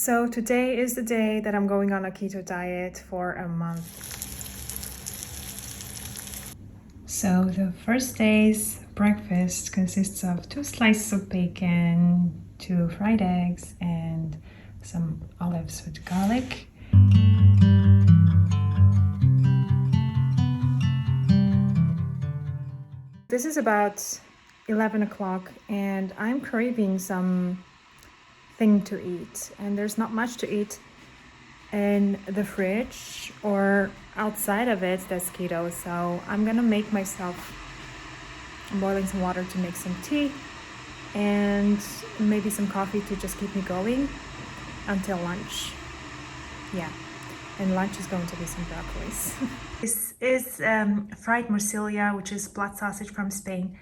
So today is the day that I'm going on a keto diet for a month. So the first day's breakfast consists of 2 slices of bacon, 2 fried eggs, and some olives with garlic. This is about 11 o'clock and I'm craving something to eat, and there's not much to eat in the fridge or outside of it that's keto, so I'm gonna make myself, I'm boiling some water to make some tea and maybe some coffee to just keep me going until lunch. Yeah, and lunch is going to be some broccolis. This is fried morcilla, which is blood sausage from Spain,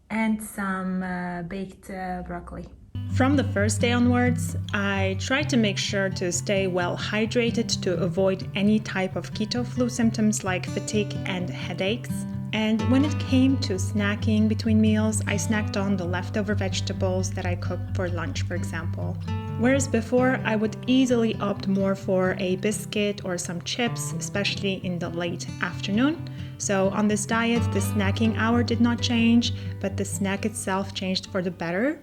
and some baked broccoli. From the first day onwards, I tried to make sure to stay well hydrated to avoid any type of keto flu symptoms like fatigue and headaches. And when it came to snacking between meals, I snacked on the leftover vegetables that I cooked for lunch, for example. Whereas before, I would easily opt more for a biscuit or some chips, especially in the late afternoon. So on this diet, the snacking hour did not change, but the snack itself changed for the better.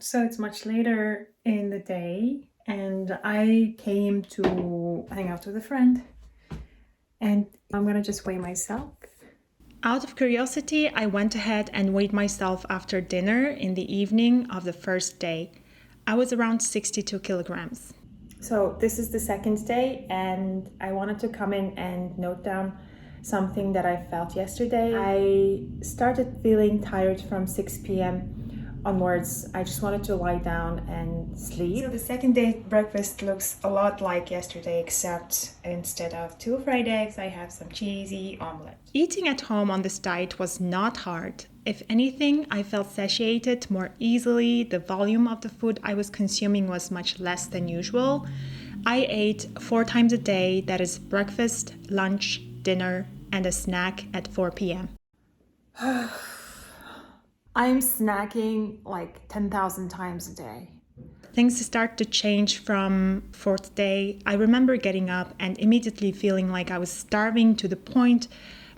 So it's much later in the day and I came to hang out with a friend and I'm gonna just weigh myself. Out of curiosity, I went ahead and weighed myself after dinner in the evening of the first day. I was around 62 kilograms. So this is the second day and I wanted to come in and note down something that I felt yesterday. I started feeling tired from 6 p.m. onwards. I just wanted to lie down and sleep. So the second day breakfast looks a lot like yesterday, except instead of 2 fried eggs, I have some cheesy omelet. Eating at home on this diet was not hard. If anything, I felt satiated more easily. The volume of the food I was consuming was much less than usual. I ate 4 times a day, that is breakfast, lunch, dinner, and a snack at 4 p.m. I'm snacking like 10,000 times a day. Things start to change from 4th day. I remember getting up and immediately feeling like I was starving to the point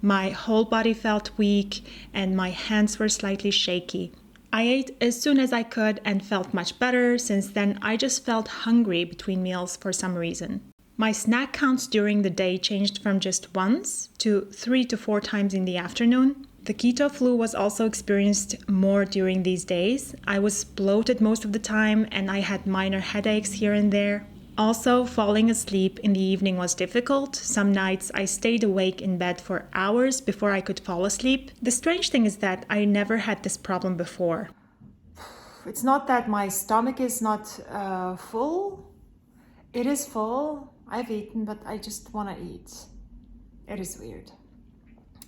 my whole body felt weak and my hands were slightly shaky. I ate as soon as I could and felt much better. Since then, I just felt hungry between meals for some reason. My snack counts during the day changed from just once to 3 to 4 times in the afternoon. The keto flu was also experienced more during these days. I was bloated most of the time and I had minor headaches here and there. Also, falling asleep in the evening was difficult. Some nights I stayed awake in bed for hours before I could fall asleep. The strange thing is that I never had this problem before. It's not that my stomach is not full. It is full. I've eaten, but I just want to eat. It is weird.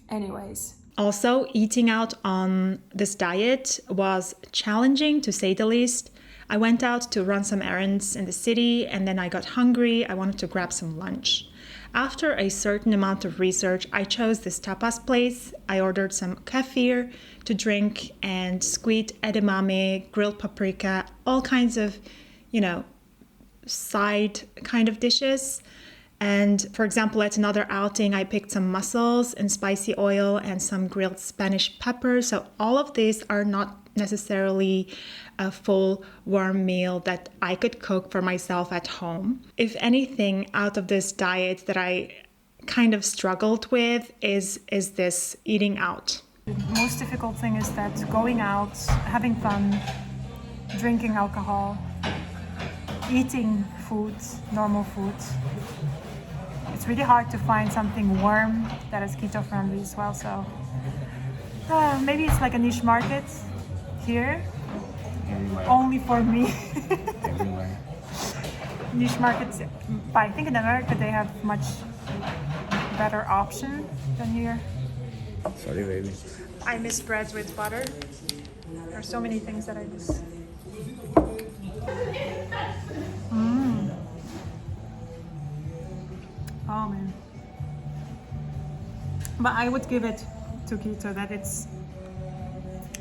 Anyways. Also, eating out on this diet was challenging, to say the least. I went out to run some errands in the city and then I got hungry. I wanted to grab some lunch. After a certain amount of research, I chose this tapas place. I ordered some kefir to drink and sweet edamame, grilled paprika, all kinds of, side kind of dishes. And for example, at another outing, I picked some mussels in spicy oil and some grilled Spanish peppers. So all of these are not necessarily a full warm meal that I could cook for myself at home. If anything, out of this diet that I kind of struggled with is this eating out. The most difficult thing is that going out, having fun, drinking alcohol, eating food, normal food. It's really hard to find something warm that is keto-friendly as well, so maybe it's like a niche market here, everywhere. Only for me. Everywhere. Niche markets, but I think in America they have much better option than here. Sorry, baby. I miss bread with butter. There are so many things that I miss. Oh man. But I would give it to keto that it's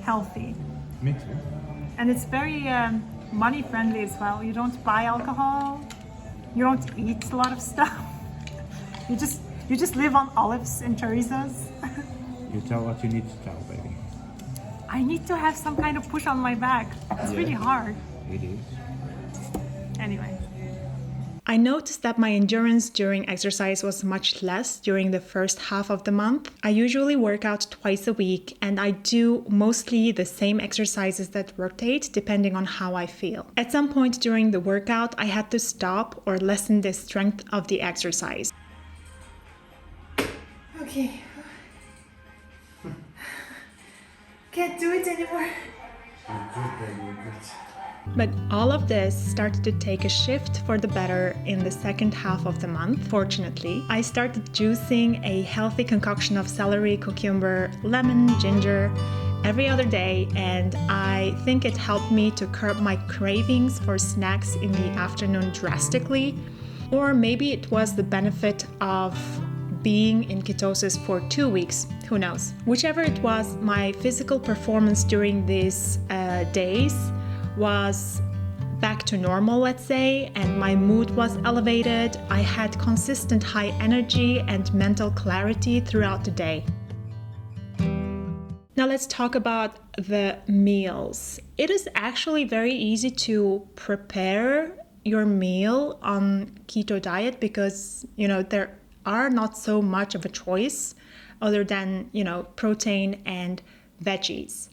healthy. Me too. And it's very money friendly as well. You don't buy alcohol, you don't eat a lot of stuff. You just live on olives and chorizos. You tell what you need to tell, baby. I need to have some kind of push on my back. It's Yeah. really hard. It is. Anyway. I noticed that my endurance during exercise was much less during the first half of the month. I usually work out twice a week and I do mostly the same exercises that rotate depending on how I feel. At some point during the workout, I had to stop or lessen the strength of the exercise. Okay. Can't do it anymore. But all of this started to take a shift for the better in the second half of the month, fortunately. I started juicing a healthy concoction of celery, cucumber, lemon, ginger every other day, and I think it helped me to curb my cravings for snacks in the afternoon drastically. Or maybe it was the benefit of being in ketosis for 2 weeks, who knows. Whichever it was, my physical performance during these days was back to normal, let's say, and my mood was elevated. I had consistent high energy and mental clarity throughout the day. Now let's talk about the meals. It is actually very easy to prepare your meal on keto diet because, there are not so much of a choice other than, protein and veggies.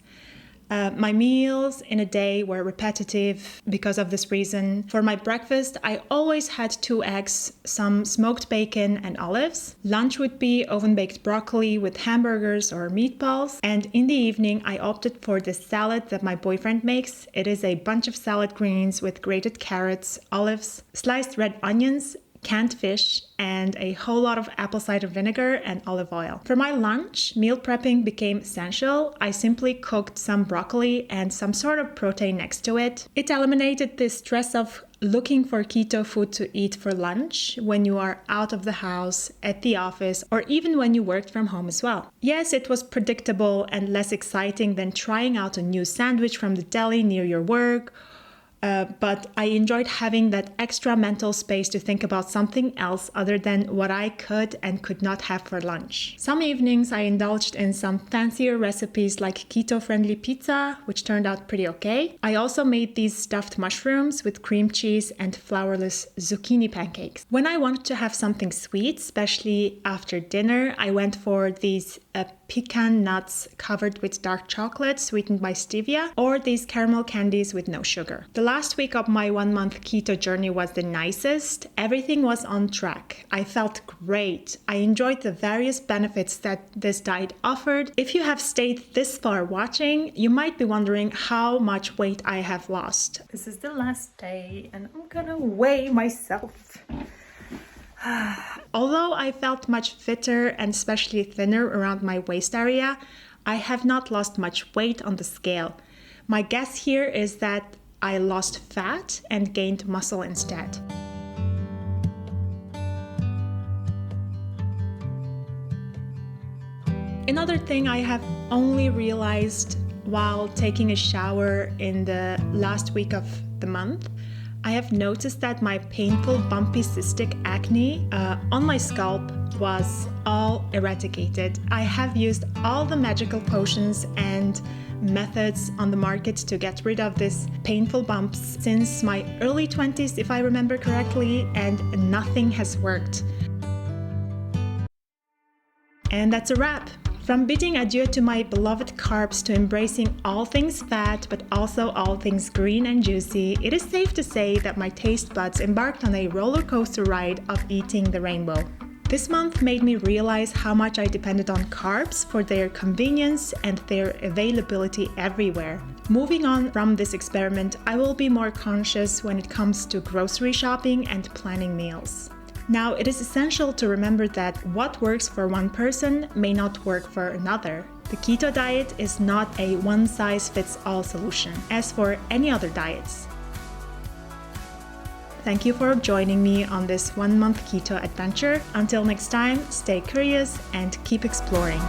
My meals in a day were repetitive because of this reason. For my breakfast, I always had 2 eggs, some smoked bacon and olives. Lunch would be oven-baked broccoli with hamburgers or meatballs. And in the evening, I opted for the salad that my boyfriend makes. It is a bunch of salad greens with grated carrots, olives, sliced red onions, canned fish, and a whole lot of apple cider vinegar and olive oil. For my lunch, meal prepping became essential. I simply cooked some broccoli and some sort of protein next to it. It eliminated the stress of looking for keto food to eat for lunch when you are out of the house, at the office, or even when you worked from home as well. Yes, it was predictable and less exciting than trying out a new sandwich from the deli near your work, but I enjoyed having that extra mental space to think about something else other than what I could and could not have for lunch. Some evenings I indulged in some fancier recipes like keto-friendly pizza, which turned out pretty okay. I also made these stuffed mushrooms with cream cheese and flourless zucchini pancakes. When I wanted to have something sweet, especially after dinner, I went for these pecan nuts covered with dark chocolate sweetened by stevia, or these caramel candies with no sugar. The last week of my 1-month keto journey was the nicest. Everything was on track. I felt great. I enjoyed the various benefits that this diet offered. If you have stayed this far watching, you might be wondering how much weight I have lost. This is the last day and I'm gonna weigh myself. Although I felt much fitter and especially thinner around my waist area, I have not lost much weight on the scale. My guess here is that I lost fat and gained muscle instead. Another thing I have only realized while taking a shower in the last week of the month, I have noticed that my painful bumpy cystic acne on my scalp was all eradicated. I have used all the magical potions and methods on the market to get rid of this painful bumps since my early 20s, if I remember correctly, and nothing has worked. And that's a wrap. From bidding adieu to my beloved carbs to embracing all things fat, but also all things green and juicy, it is safe to say that my taste buds embarked on a roller coaster ride of eating the rainbow. This month made me realize how much I depended on carbs for their convenience and their availability everywhere. Moving on from this experiment, I will be more conscious when it comes to grocery shopping and planning meals. Now, it is essential to remember that what works for one person may not work for another. The keto diet is not a one-size-fits-all solution, as for any other diets. Thank you for joining me on this 1-month keto adventure. Until next time, stay curious and keep exploring.